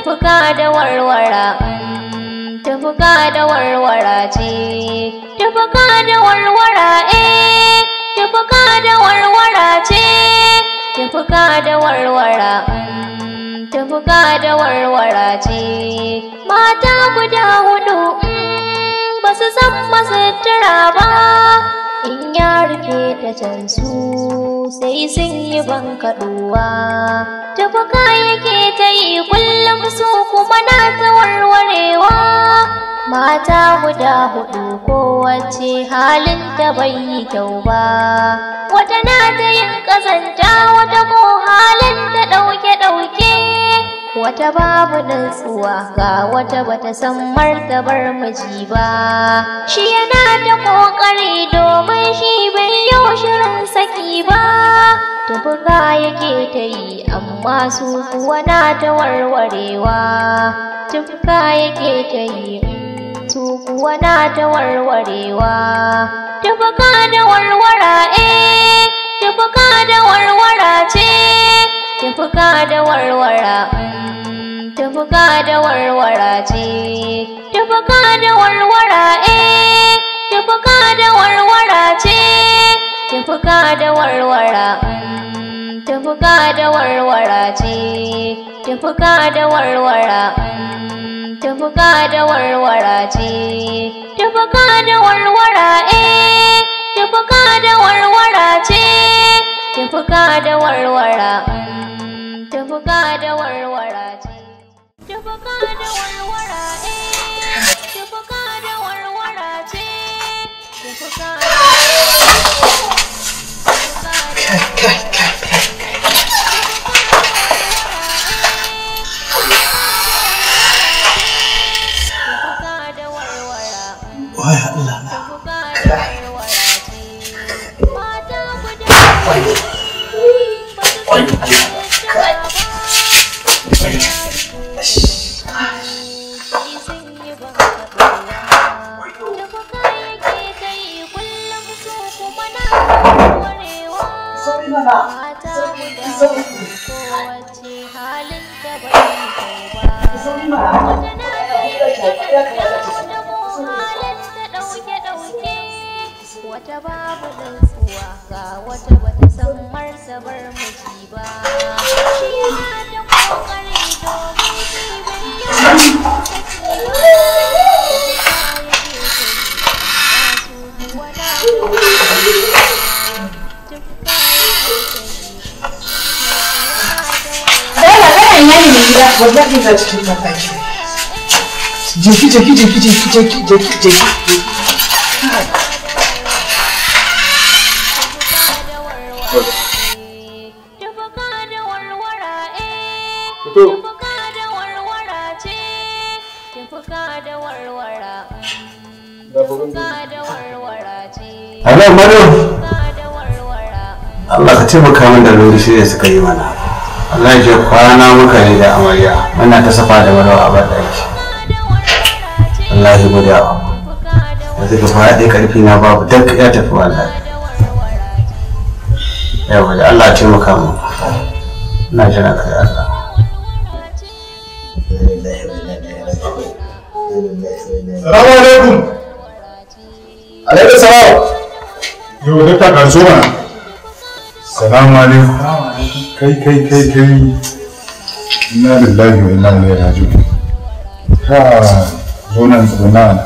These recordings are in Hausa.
tufka da warwara, tufka da warwara ce, tufka da warwara tufka da warwara ce, tufka da warwara, tufka da warwara ce. Mata guda hudu ba su san masutura ba, in ya rufe ta can su sai sun yi bankaɗuwa. Tufka yake ta yi kullum su kuma na ta warwarewa. Mata guda hudu kowace halin ta bai yi kyau ba, wata na ta yin ƙazanta, wata ko halin ta ɗauke-ɗauke, wata babu nutsuwa, ga wata bata san martabar miji ba. Shi yana da ƙoƙari domin shi bai yau shirin saki ba. Tufka yake ta yi amma su kuwa na ta warwarewa. Tufka yake ta yi su kuwa na ta warwarewa. Tufka da warwara tufka da warwara ce, tufka da warwara, tufka da warwara ce, tufka da warwara tufka da warwara ce, tufka da warwara, tufka da warwara ce, tufka da warwara, tufka da warwara ce, tufka da warwara tufka da warwara ce, tufka da warwara, tufka da warwara ce, tufka da warwara tufka da warwara ce, tufka da Wai Allah na. Wata babu nutsuwa, ga wata bata san martabar miji ba. Shi yana da ƙoƙari domin shi bai yi saki ba. Hello, Mado. Allah ka taimaka min da lori shi ne suka yi mana. Allah ya kwana muka ne da amarya. Muna ta safa da marawa a banɗaki. Allah ya gode wa. Yanzu ka fara dai karfi na babu duk ya tafi wallahi. Yawa da Allah ya taimaka mu. Ina jira ka da Allah. Salamu alaikum. Alaikum salam. Yau da ta karso mana. Salamu alaikum. Kai. Inna lillahi wa inna ilaihi raji'un. Ha, zonan tsunan.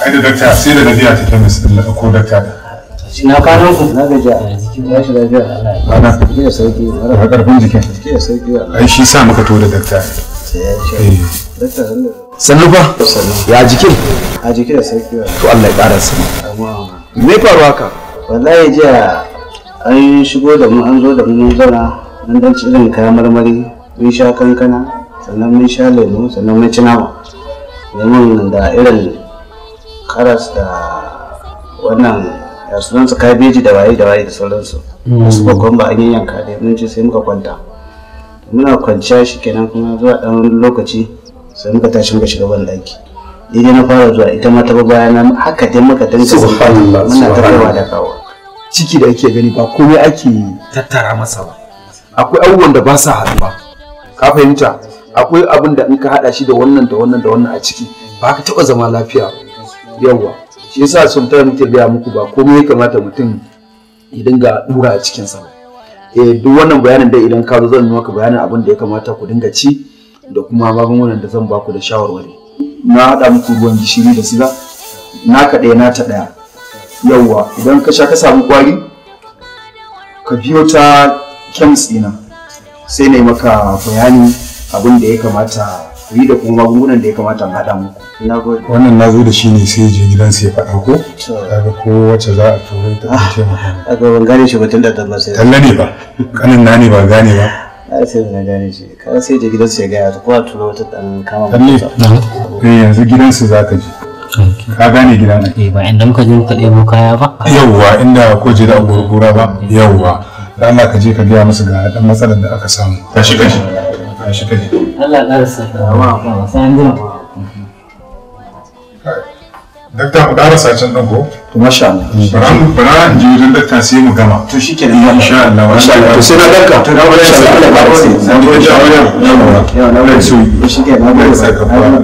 Ai da dakta sai da nabiya ta kemis din ko dakta da. Na kwanan ku na gaji a jikin ya shi lafiya Allah ya jiki da sauki mara karfin jikin jiki da sauki ai shi sa muka to da dakta dakta sannu fa ya jikin a jiki da sauki to Allah ya ƙara sani me faru haka wallahi jiya an shigo da mu an zo da mu mun zauna mun dan ci irin kayan marmari mun sha kankana sannan mun sha lemu sannan mun ci nama lemon da irin karas da wannan ya sunansu kabeji da waye da sauransu wasu bakon ba an yi yanka dai mun ci sai muka kwanta muna kwanciya shi kenan kuma zuwa ɗan lokaci sai muka tashi muka shiga ban ɗaki daidai na fara zuwa ita ma ta ba bayan haka dai muka dinga muna ta kaiwa da kawo ciki da ake gani ba komai ake tattara masa ba. Akwai abubuwan da ba sa haɗuwa, ka fahimta? Akwai abin da in ka haɗa shi da wannan da wannan da wannan a ciki ba ka taɓa zama lafiya. Yawwa, shi yasa sometimes muke gaya muku ba komai ya kamata mutum ya dinga dura a cikinsa ba. Duk wannan bayanin dai idan ka zo zan maka bayanin abin da ya kamata ku dinga ci da kuma magungunan da zan ba ku da shawarwari. Na haɗa muku ruwan gishiri da siga, naka ɗaya nata ɗaya. Yawwa, idan ka sha ka samu kwari ka biyo ta kemis ɗina sai na yi maka bayani abin da ya kamata ku yi da kuma magungunan da ya kamata in haɗa muku. Wannan na zo da shi ne sai je gidansa ya faɗa ko? Kaga ko wacce za a turo ta ce maka. Kaga ban gane shi ba tun da tabbas sai. Talla ne ba. Kanin na ne ba gane ba. Sai na gane shi. Kaga sai je gidansa ya gaya ta ko a turo wata dan kama. Talle. Yanzu gidansa zaka je. Ka gane gidan nan. Ba inda muka je muka ɗebo kaya ba. Yawwa inda ko je da gurgura ba. Yawwa. Dan Allah ka je ka biya musu ga dan matsalar da aka samu. Tashi kaje. Tashi kaje. Allah ya rasa. Sai an jima. Dakta mu karasa can ɗan ko? To masha Allah. Bara in je wajen dakta sai mu gama. To shikenan insha Allah. Masha Allah. To sai na dakta. To na gode sai Allah ba sai. Na gode sai Allah. Yawa na gode. To shikenan na gode sai ka fara.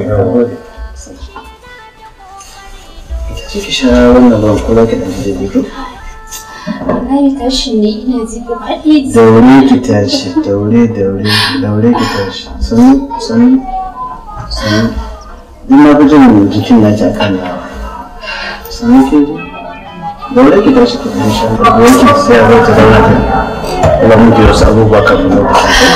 Ki sha wannan ba ko za ki dan je ko? Wallahi tashi ne ina ji gaba ɗaya. Daure ki tashi, daure ki tashi. Sani. Ina fi jin jikin na ci a kan nawa. Sani ke ji? Daure ki tashi ki ɗan sha, daure ki sai a zai ta zauna ta. Ina mun ji wasu abubuwa kafin lokacin.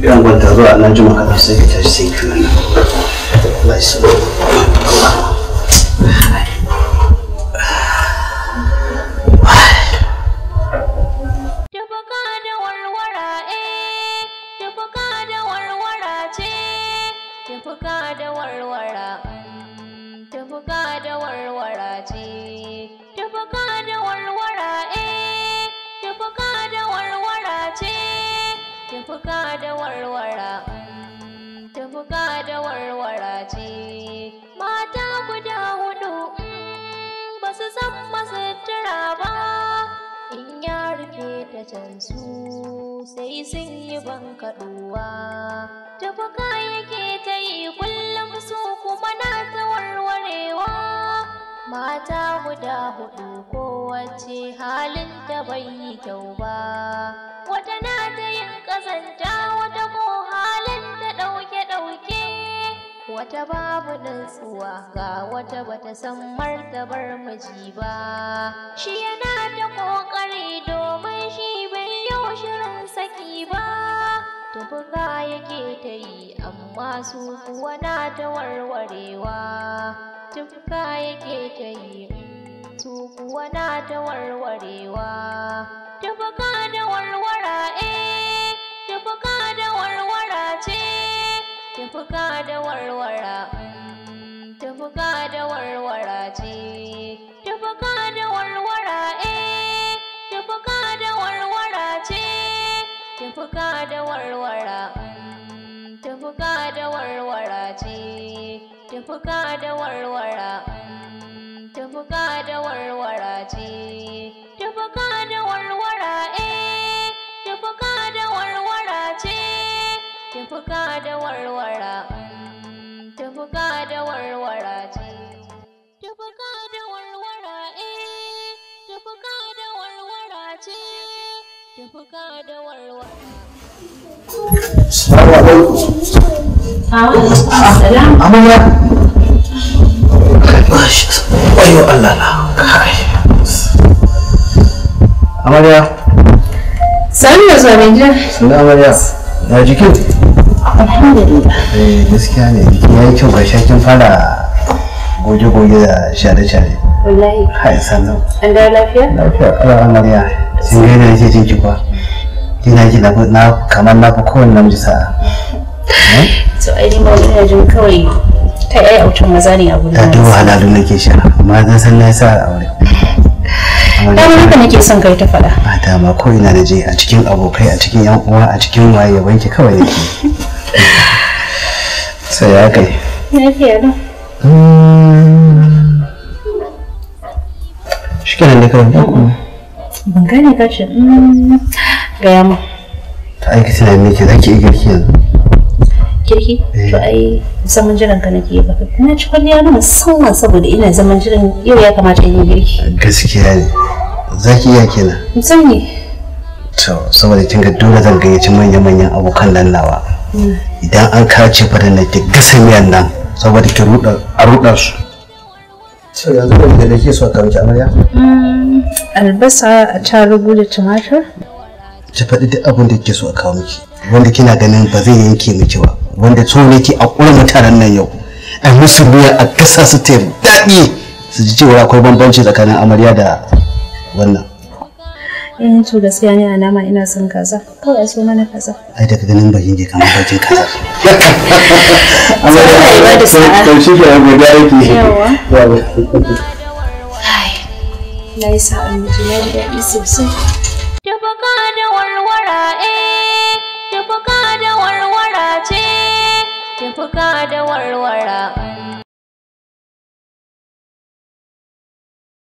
Yan gwanta zuwa nan juma kaɗan sai ka tashi sai ki wannan. Allah ya sa. Sai sun yi bankaɗuwa, tafuka yake ta yi kullum su kuma na ta warwarewa. Mata guda hudu kowace halin ta bai yi kyau ba, wata na ta yin ƙazanta wata ko halin ta ɗauke-ɗauke, wata babu nutsuwa ga wata bata san martabar miji ba. Shi yana ta ƙoƙari domin shi bai yau shirin saki ba, tufuka yake ta yi amma su kuwa na ta warwarewa. Tufuka yake ta yi su kuwa na ta warwarewa. Tufuka da warwara tufuka da warwara ce, tufuka da warwara tufuka da warwara ce, tufuka da warwara tufuka da warwara ce, tufuka da warwara tufuka da warwara ce, tufuka da warwara tufuka da warwara ce, tufuka da warwara tufuka da warwara ce, tufuka da warwara tufuka da warwara ce, tufuka da warwara tufuka da warwara ce, tufuka da warwara. Assalamu alaikum. Amarya. wayo Allah na kai amarya Sani da zuwa mai jira. sannan amarya ya jikin Alhamdulillah. gaskiya ne jiki ya yi kyau ga shakin fara goge-goge da share-share Wallahi. hai sannan An dawo lafiya? lafiya kala amarya sun gaida nake jin ki kwa kina ji na kamar na fi kowane namiji sa'a To ai ni ma ina jin kawai ta yaya autan maza ne a gurin. ta duba halalu nake sha amma zan san na sa aure Dama haka nake son kai ta faɗa. ba dama ko ina da je a cikin abokai a cikin yan uwa a cikin waye ya banki kawai nake sai ya kai Lafiya da. shi kenan da kawai ku Ban gane ka ce gaya mu. ta aiki tunani ke zaki iya girki yanzu Kirki? To ai zaman jiran ka nake ba. Na ci kwalliya na musamman saboda ina zaman jiran yau ya kamata in yi girki. gaskiya ne zaki iya kenan Musamman ne. to saboda kin ga dole zan gayyaci manyan abokan nan nawa idan an kace fadan nan ki gasa miyan nan saboda ki ruda su to yanzu da nake so ka miki amarya Albasa, attarugu da tumatir. ki faɗi duk abin da kike so a kawo miki wanda kina ganin ba zai yanke miki ba wanda so ne ki a ƙura mutanen nan yau a musu miya a gasa su ta daɗi su ji cewa akwai bambanci tsakanin amarya da wannan To gaskiya ne a nama ina son kaza. Kawai a so mana kaza. ai daga ganin bakin ke kamar bakin kaza Allah ya bada sa'a. to shi ke godiya yake Yawa. yawa Na yi sa'an mutum ya ji daɗi sosai. Tufka da warwara tufka da warwara ce, tufka da warwara.